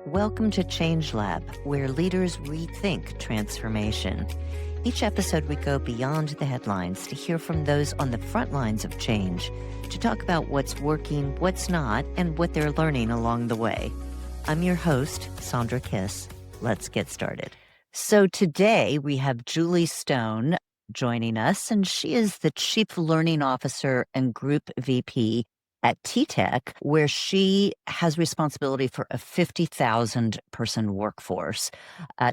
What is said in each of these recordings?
Welcome to Change Lab, where leaders rethink transformation. Each episode, we go beyond the headlines to hear from those on the front lines of change, to talk about what's working, what's not, and what they're learning along the way. I'm your host, Sandra Kiss. Let's get started. So today we have Julie Stone joining us, and she is the Chief Learning Officer and Group VP at TTEC, where she has responsibility for a 50,000 person workforce.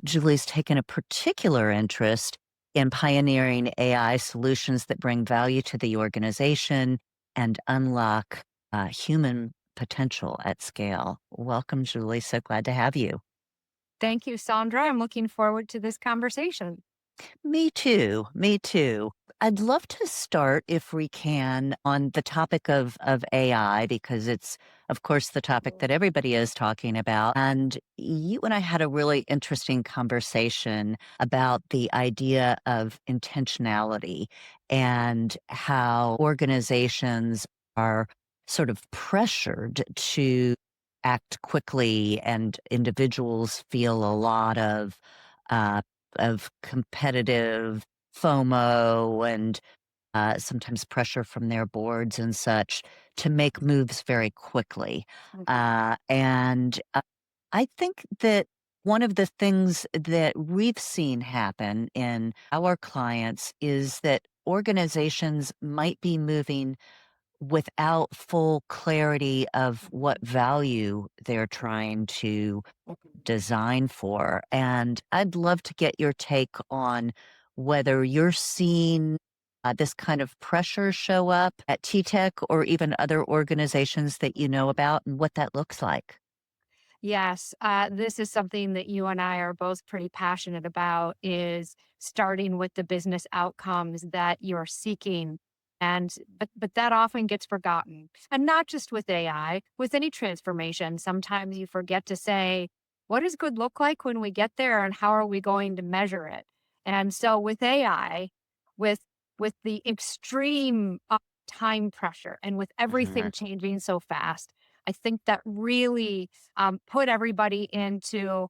Julie's taken a particular interest in pioneering AI solutions that bring value to the organization and unlock human potential at scale. Welcome, Julie. So glad to have you. Thank you, Sandra. I'm looking forward to this conversation. Me too. Me too. I'd love to start, if we can, on the topic of AI, because it's, of course, the topic that everybody is talking about. And you and I had a really interesting conversation about the idea of intentionality and how organizations are sort of pressured to act quickly, and individuals feel a lot uh, of competitive FOMO and sometimes pressure from their boards and such to make moves very quickly. And I think that one of the things that we've seen happen in our clients is that organizations might be moving without full clarity of what value they're trying to design for. And I'd love to get your take on whether you're seeing this kind of pressure show up at TTEC or even other organizations that you know about, and what that looks like. Yes, this is something that you and I are both pretty passionate about, is starting with the business outcomes that you're seeking. But that often gets forgotten. And not just with AI, with any transformation, sometimes you forget to say, what does good look like when we get there and how are we going to measure it? And so with AI, with with the extreme time pressure and with everything Mhm. changing so fast, I think that really put everybody into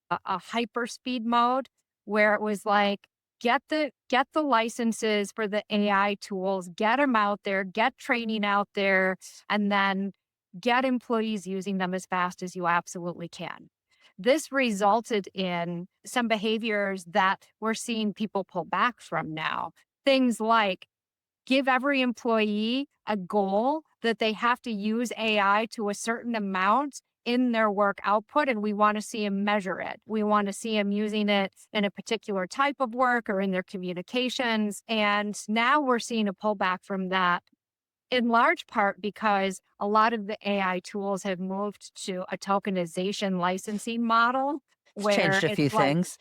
a hyper speed mode where it was like, get the licenses for the AI tools, get them out there, get training out there, and then get employees using them as fast as you absolutely can. This resulted in some behaviors that we're seeing people pull back from now. Things like give every employee a goal that they have to use AI to a certain amount in their work output, and we want to see them measure it. We want to see them using it in a particular type of work or in their communications. And now we're seeing a pullback from that, in large part because a lot of the AI tools have moved to a tokenization licensing model It's changed where a it's few like, things.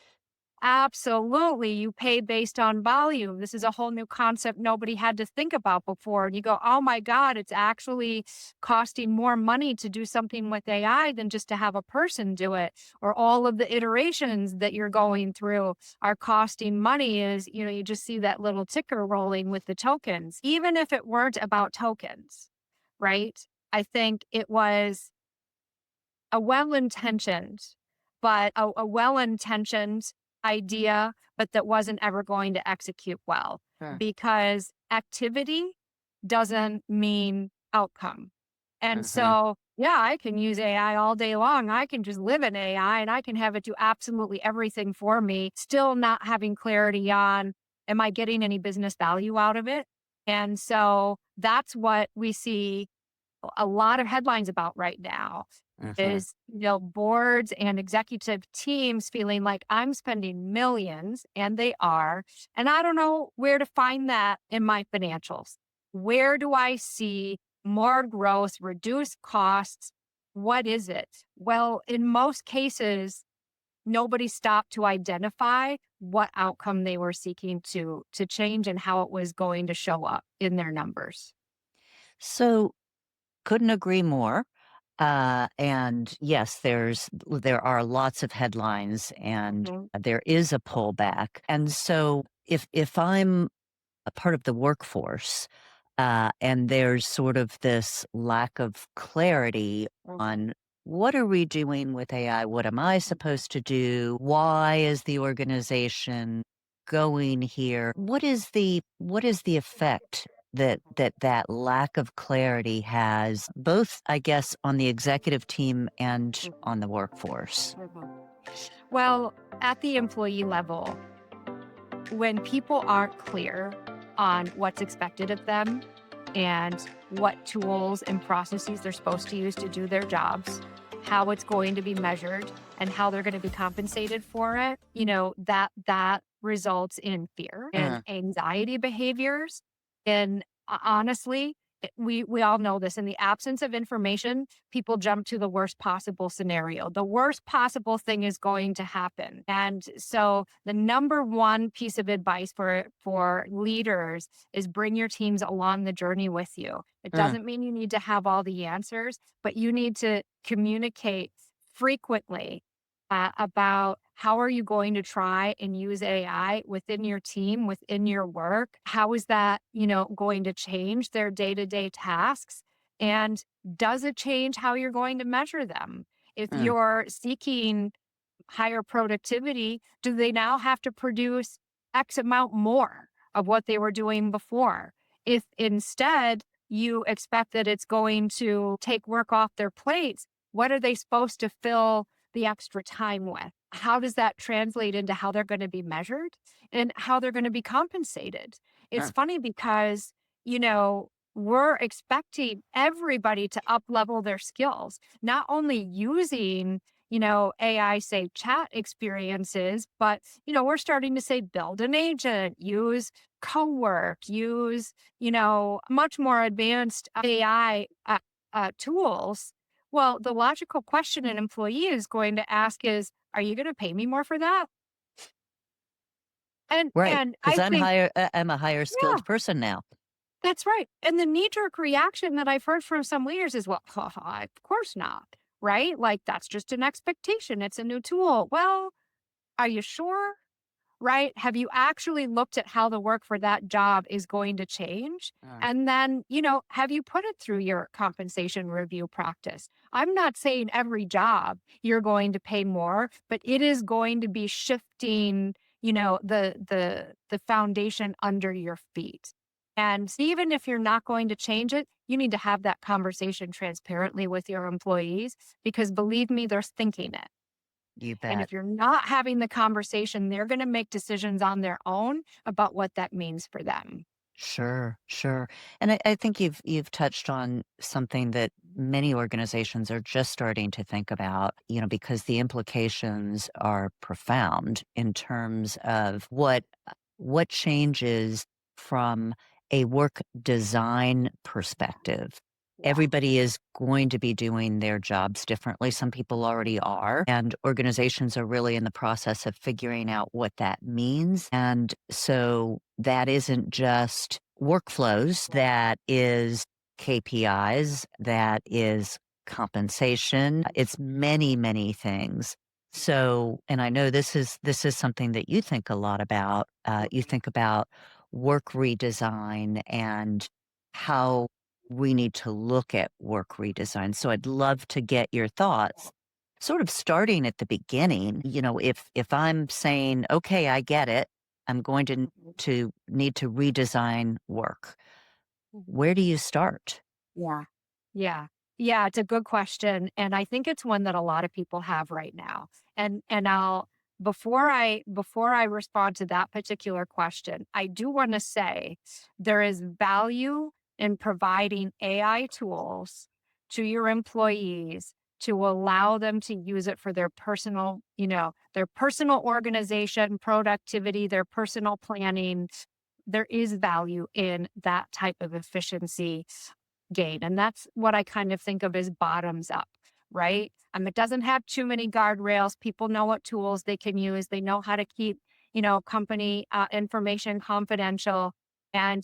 absolutely. You pay based on volume. This is a whole new concept nobody had to think about before. And you go, oh my God, it's actually costing more money to do something with AI than just to have a person do it. Or all of the iterations that you're going through are costing money. You just see that little ticker rolling with the tokens, even if it weren't about tokens, right? I think it was a well-intentioned, but a well-intentioned idea, but that wasn't ever going to execute well, Sure. because activity doesn't mean outcome. And Mhm. so, yeah, I can use AI all day long. I can just live in AI and I can have it do absolutely everything for me, still not having clarity on, am I getting any business value out of it? And so that's what we see a lot of headlines about right now, Mhm. is, boards and executive teams feeling like I'm spending millions, and they are, and I don't know where to find that in my financials. Where do I see more growth, reduce costs? What is it? Well, in most cases, nobody stopped to identify what outcome they were seeking to change and how it was going to show up in their numbers. So, couldn't agree more. And yes, there are lots of headlines, and Mhm. there is a pullback. And so, if I'm a part of the workforce, and there's sort of this lack of clarity Mhm. on what are we doing with AI? What am I supposed to do? Why is the organization going here? What is the effect that lack of clarity has both, I guess, on the executive team and Mhm, on the workforce? mhm. Well, at the employee level, when people aren't clear on what's expected of them and what tools and processes they're supposed to use to do their jobs, how it's going to be measured, and how they're going to be compensated for it, that results in fear and Mm, anxiety behaviors. And honestly, we all know this. In the absence of information, people jump to the worst possible scenario. The worst possible thing is going to happen. And so the number one piece of advice for leaders is bring your teams along the journey with you. It mm, doesn't mean you need to have all the answers, but you need to communicate frequently about how are you going to try and use AI within your team, within your work? How is that, going to change their day-to-day tasks? And does it change how you're going to measure them? If mm, you're seeking higher productivity, do they now have to produce X amount more of what they were doing before? If instead you expect that it's going to take work off their plates, what are they supposed to fill the extra time with? How does that translate into how they're going to be measured and how they're going to be compensated? It's mm, funny because, we're expecting everybody to up level their skills, not only using AI say chat experiences, but, we're starting to say build an agent, use co-work, use, much more advanced AI tools. Well, the logical question an employee is going to ask is, are you going to pay me more for that? And right, and because I think, I'm a higher yeah, skilled person now. that's right. And the knee jerk reaction that I've heard from some leaders is, well, of course not. Right? Like that's just an expectation. It's a new tool. Well, are you sure? Right? Have you actually looked at how the work for that job is going to change? Mm, And then, have you put it through your compensation review practice? I'm not saying every job you're going to pay more, but it is going to be shifting, the foundation under your feet. And even if you're not going to change it, you need to have that conversation transparently with your employees because believe me, they're thinking it. you And bet. if you're not having the conversation, they're going to make decisions on their own about what that means for them. Sure, sure. And I think you've touched on something that many organizations are just starting to think about, because the implications are profound in terms of what changes from a work design perspective. Yeah. Everybody is going to be doing their jobs differently. Some people already are, and organizations are really in the process of figuring out what that means. And so that isn't just workflows, that is KPIs, that is compensation. It's many, many things. So, and I know this is something that you think a lot about. You think about work redesign and how we need to look at work redesign. So I'd love to get your thoughts, sort of starting at the beginning. If I'm saying, okay, I get it, I'm going Mhm. to need to redesign work. Mhm. Where do you start? Yeah. Yeah. Yeah, it's a good question, and I think it's one that a lot of people have right now. And I'll before I respond to that particular question, I do want to say there is value in providing AI tools to your employees to allow them to use it for their personal organization, productivity, their personal planning. There is value in that type of efficiency gain. And that's what I kind of think of as bottoms up, right? It doesn't have too many guardrails. People know what tools they can use. They know how to keep, company information confidential. And,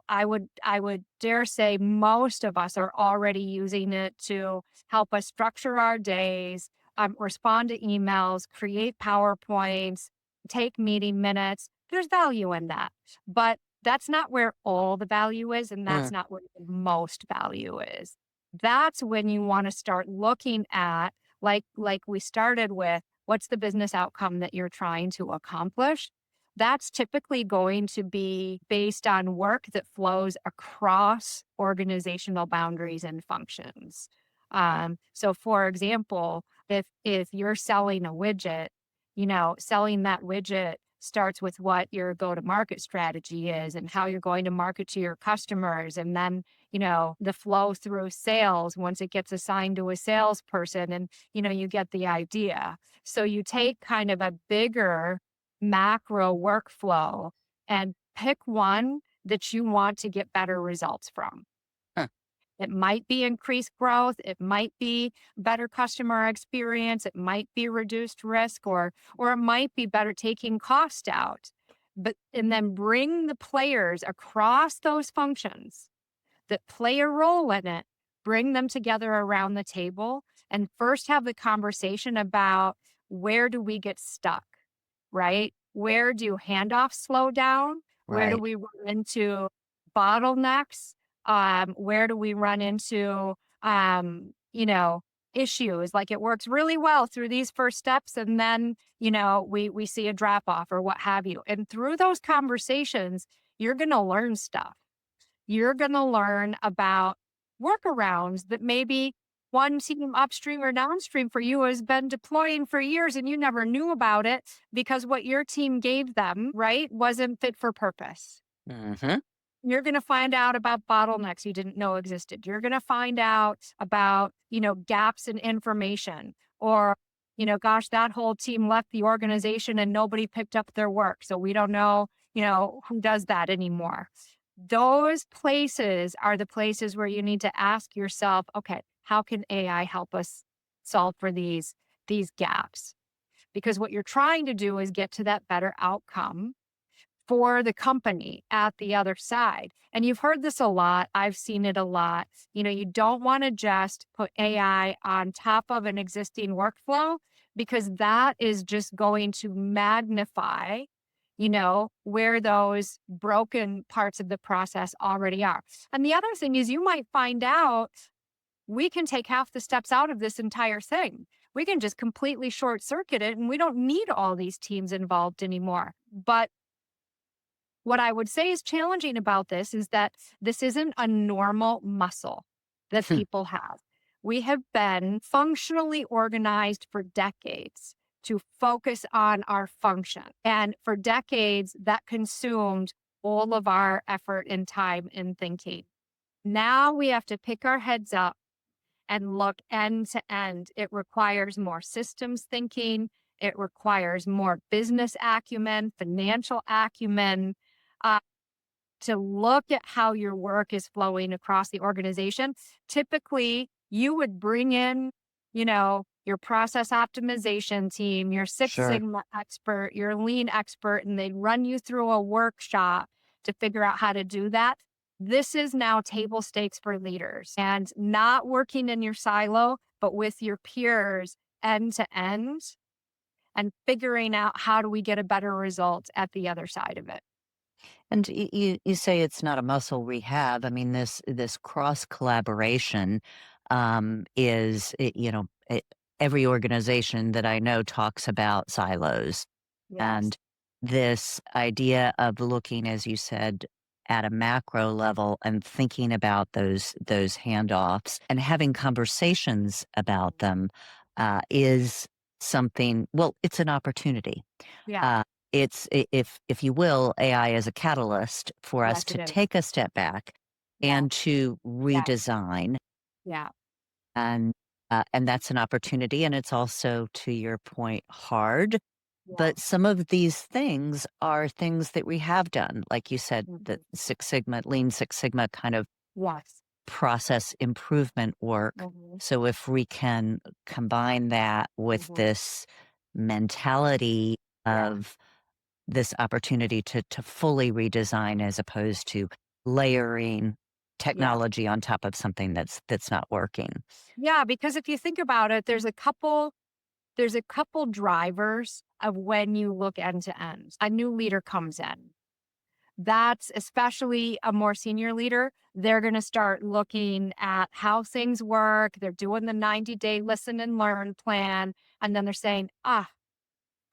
I would dare say most of us are already using it to help us structure our days, respond to emails, create PowerPoints, take meeting minutes. There's value in that. But that's not where all the value is, and that's Mm, not where the most value is. That's when you want to start looking at, like we started with, what's the business outcome that you're trying to accomplish? That's typically going to be based on work that flows across organizational boundaries and functions. So for example, if you're selling a widget, selling that widget starts with what your go to market strategy is and how you're going to market to your customers. And then, the flow through sales once it gets assigned to a salesperson, and, you get the idea. So you take kind of a bigger macro workflow and pick one that you want to get better results from. Huh. It might be increased growth. It might be better customer experience. It might be reduced risk, or it might be better taking cost out. And then bring the players across those functions that play a role in it, bring them together around the table and first have the conversation about, where do we get stuck, right? Where do handoffs slow down? Where do Right. we run into bottlenecks? Where do we run into, issues? Like, it works really well through these first steps, and then, we see a drop off or what have you. And through those conversations, you're going to learn stuff. You're going to learn about workarounds that maybe one team upstream or downstream for you has been deploying for years and you never knew about it because what your team gave them, right, wasn't fit for purpose. Hmm. You're going to find out about bottlenecks you didn't know existed. You're going to find out about, gaps in information, or, gosh, that whole team left the organization and nobody picked up their work. So we don't know, who does that anymore. Those places are the places where you need to ask yourself, okay, how can AI help us solve for these gaps? Because what you're trying to do is get to that better outcome for the company at the other side. And you've heard this a lot. I've seen it a lot. You don't want to just put AI on top of an existing workflow, because that is just going to magnify, where those broken parts of the process already are. And the other thing is, you might find out we can take half the steps out of this entire thing. We can just completely short circuit it and we don't need all these teams involved anymore. But what I would say is challenging about this is that this isn't a normal muscle that people have. We have been functionally organized for decades to focus on our function. And for decades, that consumed all of our effort and time and thinking. Now we have to pick our heads up and look end to end. It requires more systems thinking. It requires more business acumen, financial acumen, uh, to look at how your work is flowing across the organization. Typically, you would bring in, your process optimization team, your Six Sure. Sigma expert, your lean expert, and they'd run you through a workshop to figure out how to do that. This is now table stakes for leaders, and not working in your silo, but with your peers end to end, and figuring out, how do we get a better result at the other side of it. And you say it's not a muscle rehab. I mean, this cross collaboration is every organization that I know talks about silos, Yes. and this idea of looking, as you said, at a macro level and thinking about those handoffs and having conversations about them is something. Well, it's an opportunity. Yeah. Uh, if you will, AI as a catalyst for us Yes, to it is. take a step back Yeah. and to Yeah. redesign, Yeah. and that's an opportunity, and it's also, to your point, hard. Yeah. But some of these things are things that we have done, like you said, the Mhm. Six Sigma, Lean Six Sigma kind of Yes. process improvement work. Mhm. So if we can combine that with Mhm. this mentality Yeah. of this opportunity to fully redesign as opposed to layering Yeah. technology on top of something that's not working. Yeah, because if you think about it, there's a couple drivers of when you look end to end. A new leader comes in. That's especially a more senior leader. They're going to start looking at how things work. They're doing the 90-day listen and learn plan. And then they're saying,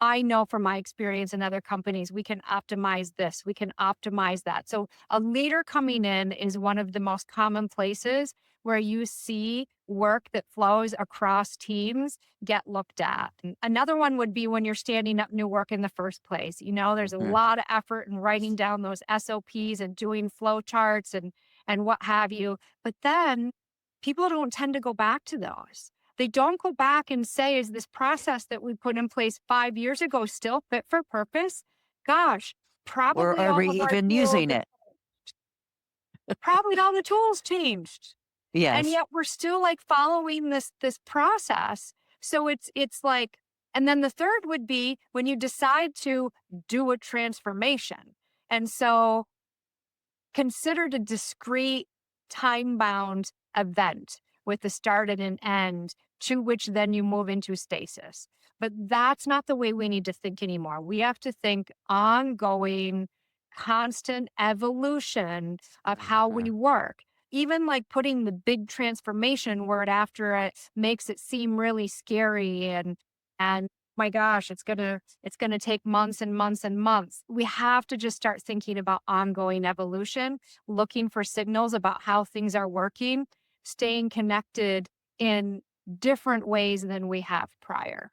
I know from my experience in other companies, we can optimize this, we can optimize that. So, a leader coming in is one of the most common places where you see work that flows across teams get looked at. And another one would be when you're standing up new work in the first place. There's a Mhm. lot of effort in writing down those SOPs and doing flow charts and what have you. But then people don't tend to go back to those. They don't go back and say, is this process that we put in place 5 years ago still fit for purpose? Gosh, Or probably are all we of our even tools, using it? probably all the tools changed. And Yes. yet we're still like following this process. So it's like, and then the third would be when you decide to do a transformation. And so considered a discrete, time bound event with a start and an end to which then you move into stasis. But that's not the way we need to think anymore. We have to think ongoing, constant evolution of how we Mhm. work. Even like putting the big transformation word after it makes it seem really scary and my gosh, it's gonna take months and months and months. We have to just start thinking about ongoing evolution, looking for signals about how things are working, staying connected in different ways than we have prior.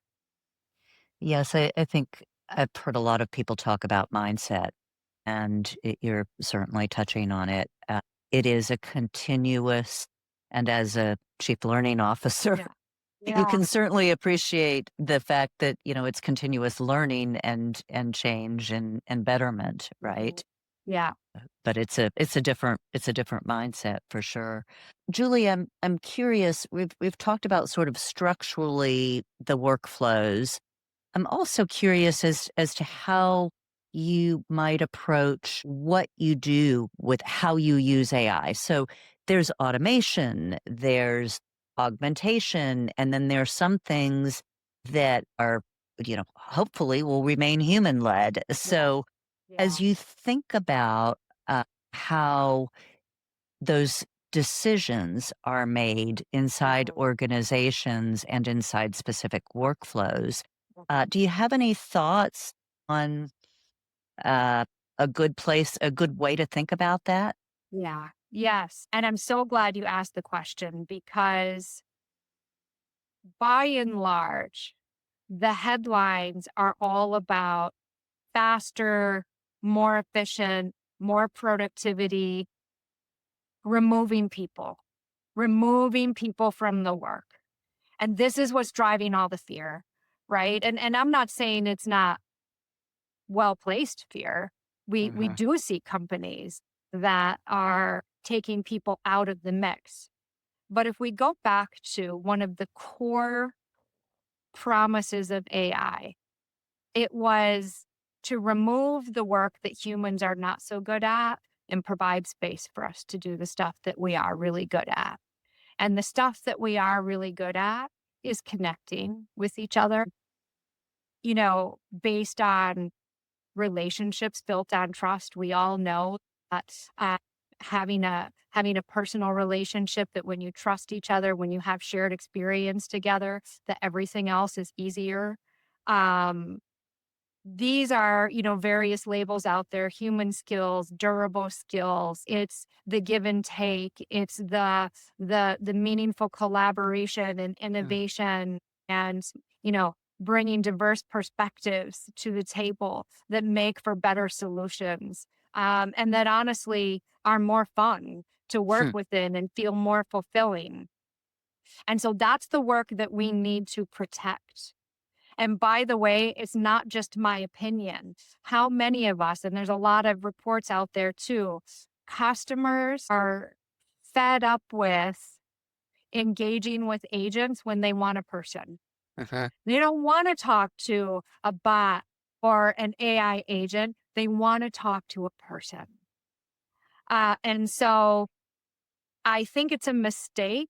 Yes, I think I've heard a lot of people talk about mindset, and you're certainly touching on it. It is a continuous, and as a chief learning officer, Yeah. you Yeah. can certainly appreciate the fact that it's continuous learning and change and betterment, Mhm. right? Yeah. But it's a different mindset for sure. Julie, I'm curious. We've talked about sort of structurally the workflows. I'm also curious as to how you might approach what you do with how you use AI. So there's automation, there's augmentation, and then there are some things that are, hopefully will remain human led. Yeah. So as Yeah. you think about how those decisions are made inside Mhm. organizations and inside specific workflows. Mhm. Do you have any thoughts on uh, a good way to think about that? Yeah. Yes. And I'm so glad you asked the question because by and large, the headlines are all about faster, more efficient, more productivity, removing people from the work. And this is what's driving all the fear, right? And I'm not saying it's not well-placed fear. We Mhm, do see companies that are taking people out of the mix. But if we go back to one of the core promises of AI, it was to remove the work that humans are not so good at and provide space for us to do the stuff that we are really good at. And the stuff that we are really good at is connecting with each other, based on relationships built on trust. We all know that having a personal relationship, that when you trust each other, when you have shared experience together, that everything else is easier. Um, these are, various labels out there: human skills, durable skills. It's the give and take. It's the meaningful collaboration and mm, innovation, and bringing diverse perspectives to the table that make for better solutions, and that honestly are more fun to work hmm, within and feel more fulfilling. And so that's the work that we need to protect. And by the way, it's not just my opinion. How many of us, and there's a lot of reports out there too, customers are fed up with engaging with agents when they want a person. mhm, They don't want to talk to a bot or an AI agent. They want to talk to a person. And so I think it's a mistake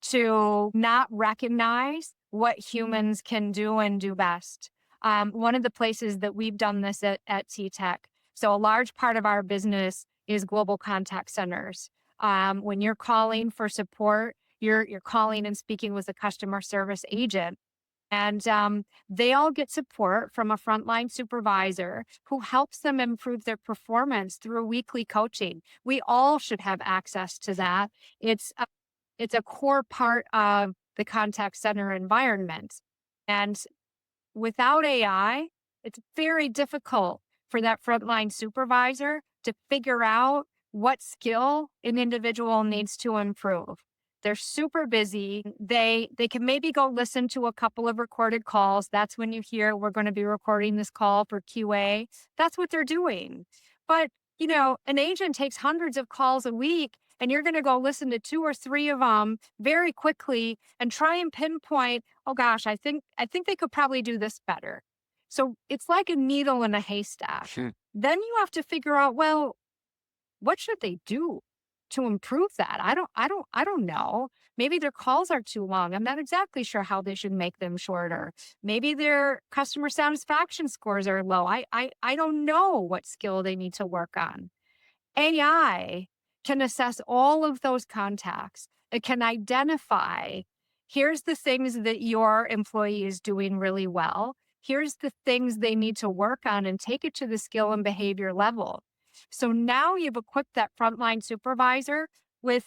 to not recognize what humans can do and do best. One of the places that we've done this at TTEC. So a large part of our business is global contact centers. When you're calling for support, you're calling and speaking with a customer service agent. And they all get support from a frontline supervisor who helps them improve their performance through weekly coaching. We all should have access to that. It's a core part of the contact center environment. And without AI, it's very difficult for that frontline supervisor to figure out what skill an individual needs to improve. They're super busy. They can maybe go listen to a couple of recorded calls. That's when you hear we're going to be recording this call for QA. That's what they're doing. But, an agent takes hundreds of calls a week and you're going to go listen to two or three of them very quickly and try and pinpoint, oh gosh, I think they could probably do this better. So it's like a needle in a haystack. Sure. Then you have to figure out, well, what should they do to improve that? I don't know. Maybe their calls are too long. I'm not exactly sure how they should make them shorter. Maybe their customer satisfaction scores are low. I don't know what skill they need to work on. AI can assess all of those contacts. It can identify, here's the things that your employee is doing really well. Here's the things they need to work on and take it to the skill and behavior level. So now you've equipped that frontline supervisor with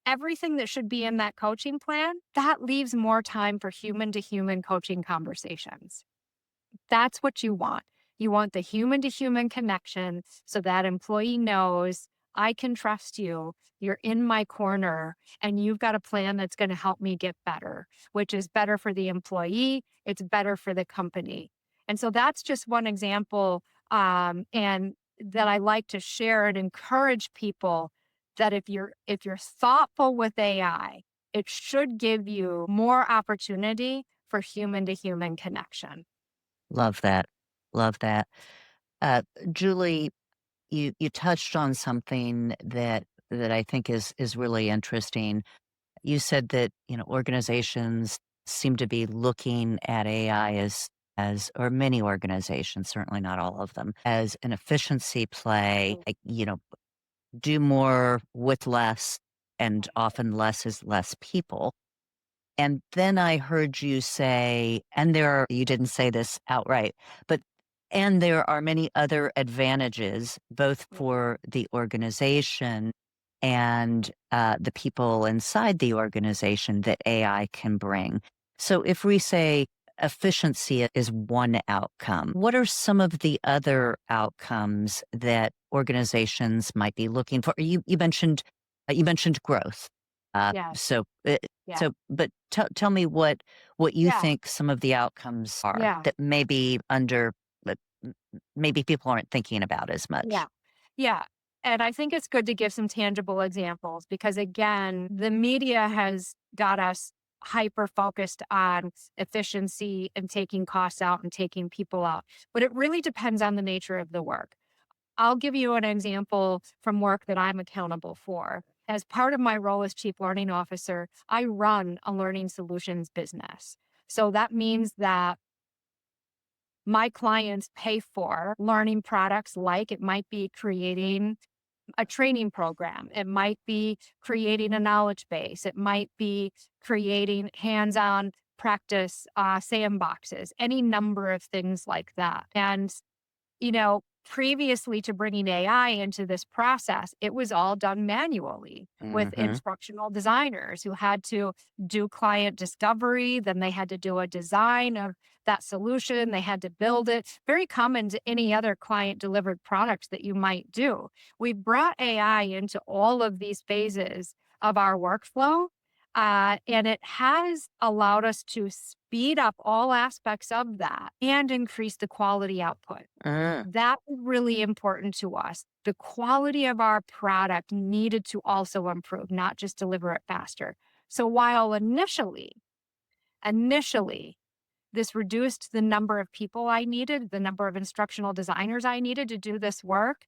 everything that should be in that coaching plan. That leaves more time for human to human coaching conversations. That's what you want. You want the human to human connection so that employee knows I can trust you. You're in my corner and you've got a plan that's going to help me get better, which is better for the employee. It's better for the company. And so that's just one example. And that I like to share and encourage people that if you're thoughtful with AI, it should give you more opportunity for human to human connection. Love that. Love that. Uh, Julie, you touched on something that I think is really interesting. You said that, organizations seem to be looking at AI as or many organizations, certainly not all of them, as an efficiency play, like, do more with less, and often less is less people. And then I heard you say, and you didn't say this outright, but and there are many other advantages, both for the organization and the people inside the organization that AI can bring. So if we say efficiency is one outcome, what are some of the other outcomes that organizations might be looking for? You mentioned growth. Uh, Yes. so uh, Yeah. but tell me what you Yeah. think some of the outcomes are Yeah. that maybe that maybe people aren't thinking about as Yeah. much. Yeah. And I think it's good to give some tangible examples because, again, the media has got us hyper focused on efficiency and taking costs out and taking people out. But it really depends on the nature of the work. I'll give you an example from work that I'm accountable for. As part of my role as Chief Learning Officer, I run a learning solutions business. So that means that my clients pay for learning products, like it might be creating a training program, it might be creating a knowledge base, it might be creating hands on practice sandboxes, any number of things like that. And previously to bringing AI into this process, it was all done manually with Mhm. instructional designers who had to do client discovery. Then they had to do a design of that solution. They had to build it. Very common to any other client delivered product that you might do. We brought AI into all of these phases of our workflow. And it has allowed us to speed up all aspects of that and increase the quality output. Mm. That was really important to us. The quality of our product needed to also improve, not just deliver it faster. So while initially, this reduced the number of people I needed, the number of instructional designers I needed to do this work,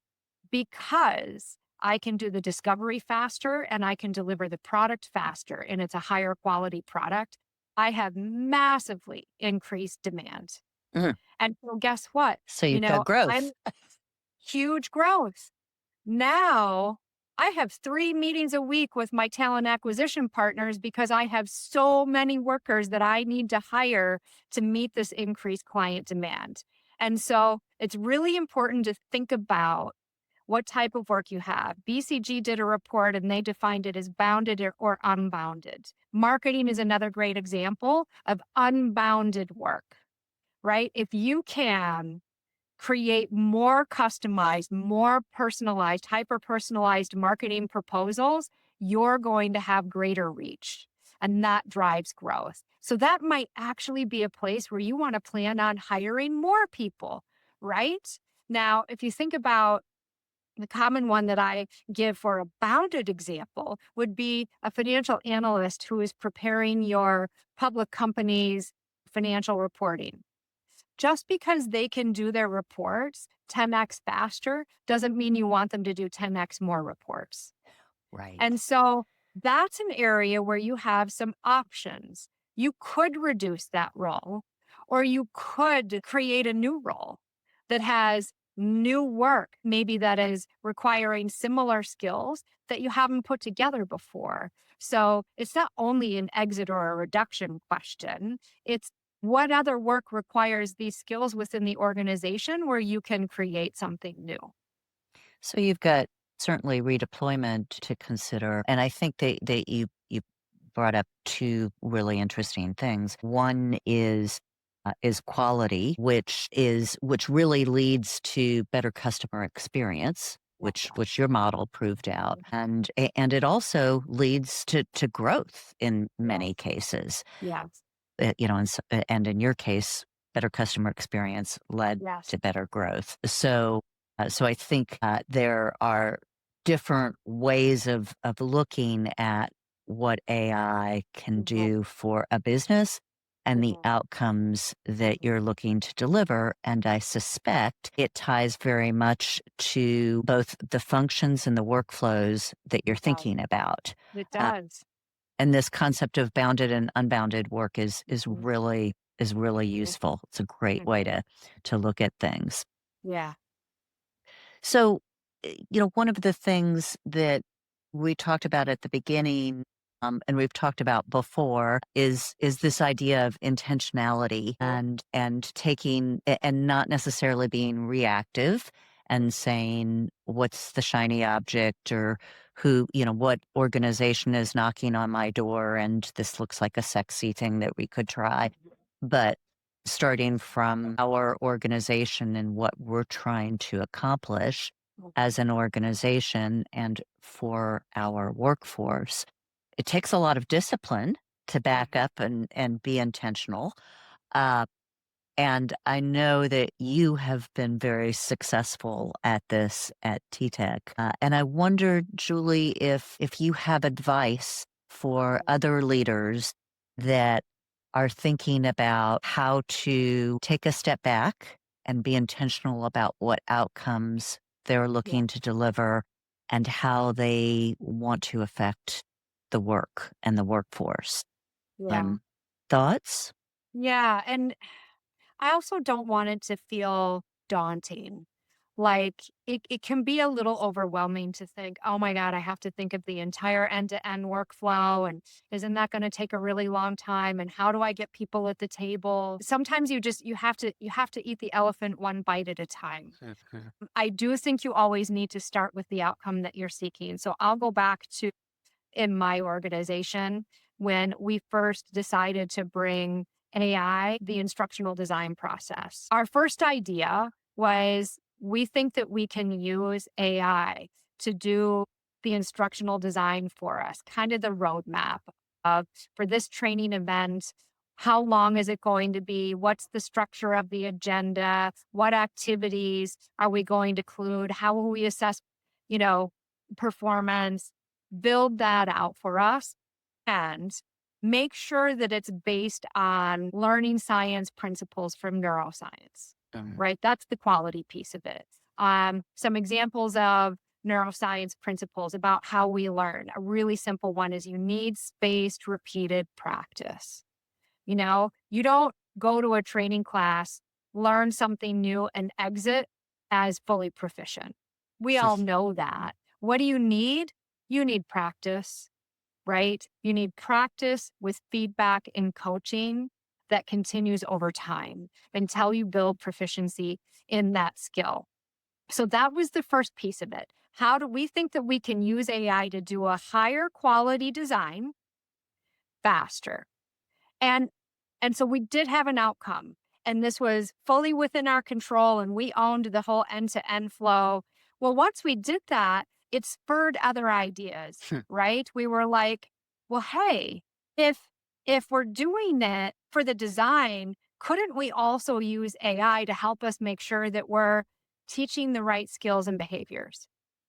because I can do the discovery faster and I can deliver the product faster and it's a higher quality product. I have massively increased demand. Mm. And so guess what? So You you've got know, I'm growth. huge growth. Now I have 3 meetings a week with my talent acquisition partners because I have so many workers that I need to hire to meet this increased client demand. And so it's really important to think about what type of work you have. BCG did a report and they defined it as bounded or unbounded. Marketing is another great example of unbounded work, right? If you can create more customized, more personalized, hyper personalized marketing proposals, you're going to have greater reach. And that drives growth. So that might actually be a place where you want to plan on hiring more people, right? Now, if you think about the common one that I give for a bounded example would be a financial analyst who is preparing your public company's financial reporting. Just because they can do their reports 10x faster doesn't mean you want them to do 10x more reports. And Right. so that's an area where you have some options. You could reduce that role, or you could create a new role that has new work, maybe that is requiring similar skills that you haven't put together before. So it's not only an exit or a reduction question, it's what other work requires these skills within the organization where you can create something new. So you've got certainly redeployment to consider, and I think that you brought up two really interesting things. One is quality, which really leads to better customer experience, which your model proved out, and it also leads to growth in many Yes. cases. Yes. And in your case, better customer experience led Yes. to better growth. So I think there are different ways of looking at what AI can Mhm. do for a business and the Mhm. outcomes that Mhm. you're looking to deliver. And I suspect it ties very much to both the functions and the workflows that you're It does. thinking about. It Uh, does. and this concept of bounded and unbounded work Mhm. is really Mhm. useful. It's a great way Mhm. to look at things. Yeah. So, one of the things that we talked about at the beginning, and we've talked about before, is this idea of intentionality Mhm. and and not necessarily being reactive and saying what's the shiny object or what organization is knocking on my door and this looks like a sexy thing that we could try, but starting from our organization and what we're trying to accomplish Mhm. as an organization and for our workforce. It takes a lot of discipline to back Mhm. up and be intentional. Uh, and I know that you have been very successful at this at TTEC. And I wonder, Julie, if you have advice for Mhm. other leaders that are thinking about how to take a step back and be intentional about what outcomes they're Yeah. looking to deliver and how they want to affect the work and the workforce. Yeah. Um, Thoughts? Yeah. And I also don't want it to feel daunting. Like it can be a little overwhelming to think, oh my God, I have to think of the entire end to end workflow. And isn't that going to take a really long time? And how do I get people at the table? Sometimes you have to eat the elephant one bite at a time. I do think you always need to start with the outcome that you're seeking. So I'll go back to in my organization when we first decided to bring AI, the instructional design process. Our first idea was we think that we can use AI to do the instructional design for us, kind of the roadmap of for this training event. How long is it going to be? What's the structure of the agenda? What activities are we going to include? How will we assess, you know, performance? Build that out for us and make sure that it's based on learning science principles from neuroscience, right? That's the quality piece of it. Some examples of neuroscience principles about how we learn. A really simple one is you need spaced, repeated practice. You don't go to a training class, learn something new, and exit as fully proficient. We all know that. What do you need? You need practice, right? You need practice with feedback and coaching that continues over time until you build proficiency in that skill. So that was the first piece of it. How do we think that we can use AI to do a higher quality design faster? And and so we did have an outcome, and this was fully within our control, and we owned the whole end-to-end flow. Well, once we did that, it spurred other ideas, right? We were like, well, hey, if we're doing it for the design, couldn't we also use AI to help us make sure that we're teaching the right skills and behaviors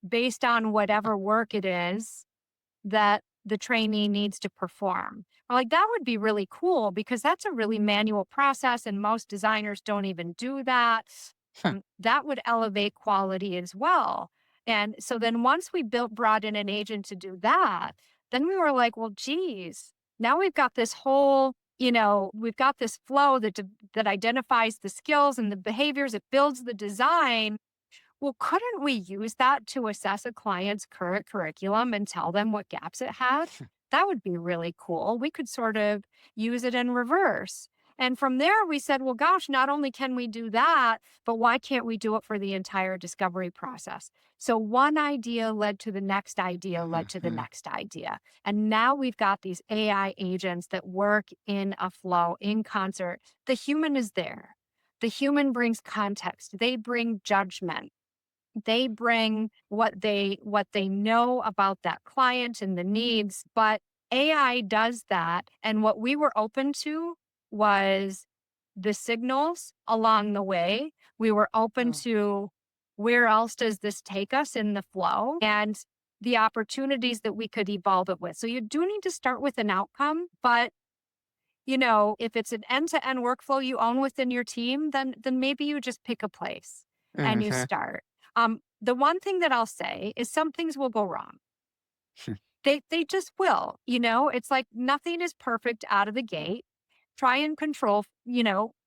based on whatever work it is that the trainee needs to perform? We're like, that would be really cool because that's a really manual process and most designers don't even do that. That would elevate quality as well. And so then once we brought in an agent to do that, then we were like, well, geez, now we've got this whole, we've got this flow that identifies the skills and the behaviors, it builds the design. Well, couldn't we use that to assess a client's current curriculum and tell them what gaps it had? That would be really cool. We could sort of use it in reverse. And from there, we said, well, gosh, not only can we do that, but why can't we do it for the entire discovery process? So one idea led to the next idea, led to the next idea. And now we've got these AI agents that work in a flow, in concert. The human is there. The human brings context, they bring judgment, they bring what they know about that client and the needs, but AI does that. And what we were open to was the signals along the way. We were open Oh. to where else does this take us in the flow and the opportunities that we could evolve it with. So you do need to start with an outcome, but if it's an end-to-end workflow you own within your team, then maybe you just pick a place and you Mhm. start. The one thing that I'll say is some things will go wrong. They just will. It's like nothing is perfect out of the gate. Try and control,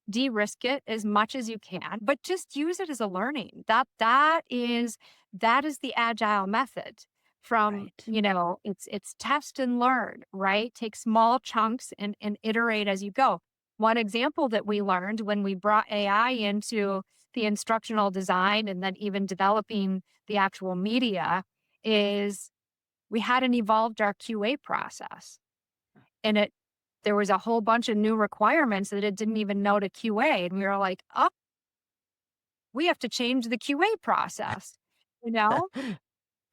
de-risk it as much as you can, but just use it as a learning. That is the agile method. From, Right. it's test and learn, right? Take small chunks and iterate as you go. One example that we learned when we brought AI into the instructional design and then even developing the actual media is we hadn't evolved our QA process. And there was a whole bunch of new requirements that it didn't even know to QA. And we were like, oh, we have to change the QA process, you know?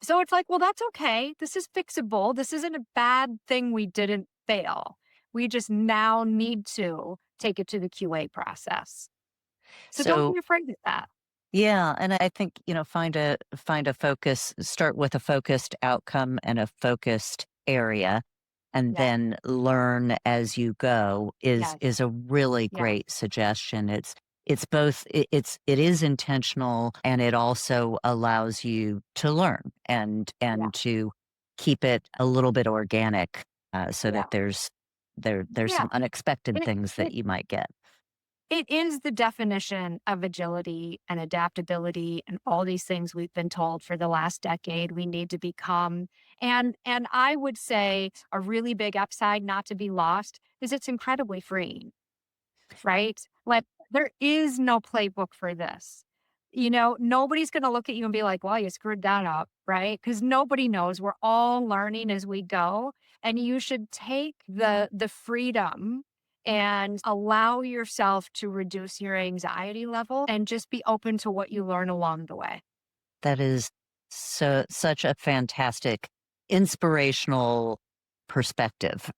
So it's like, well, that's okay. This is fixable. This isn't a bad thing. We didn't fail. We just now need to take it to the QA process. So don't So be afraid of that. yeah, and I think, find a focus, start with a focused outcome and a focused area, and Yes, then learn as you go is yes, a really yes, great suggestion. It's both it is intentional and it also allows you to learn yeah, and to keep it a little bit organic, so yeah, that there's yeah. some unexpected It, things that it you might get. It is the definition of agility and adaptability and all these things we've been told for the last decade we need to become. And I would say a really big upside not to be lost is it's incredibly freeing, right? Like there is no playbook for this. Nobody's going to look at you and be like, well, you screwed that up, right? Because nobody knows. We're all learning as we go. And you should take the freedom and allow yourself to reduce your anxiety level and just be open to what you learn along the way. That is such a fantastic, inspirational perspective,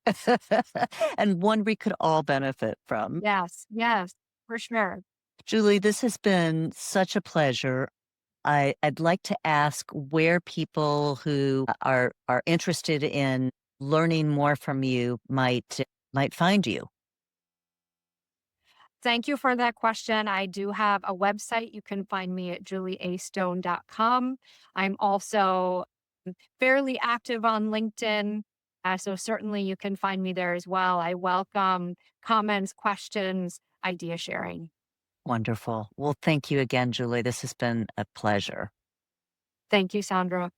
and one we could all benefit from. Yes, yes, for sure. Julie, this has been such a pleasure. I'd like to ask where people who are interested in learning more from you might find you. Thank you for that question. I do have a website. You can find me at juliestone.com. I'm also fairly active on LinkedIn. So certainly you can find me there as well. I welcome comments, questions, idea sharing. Wonderful. Well, thank you again, Julie. This has been a pleasure. Thank you, Sandra.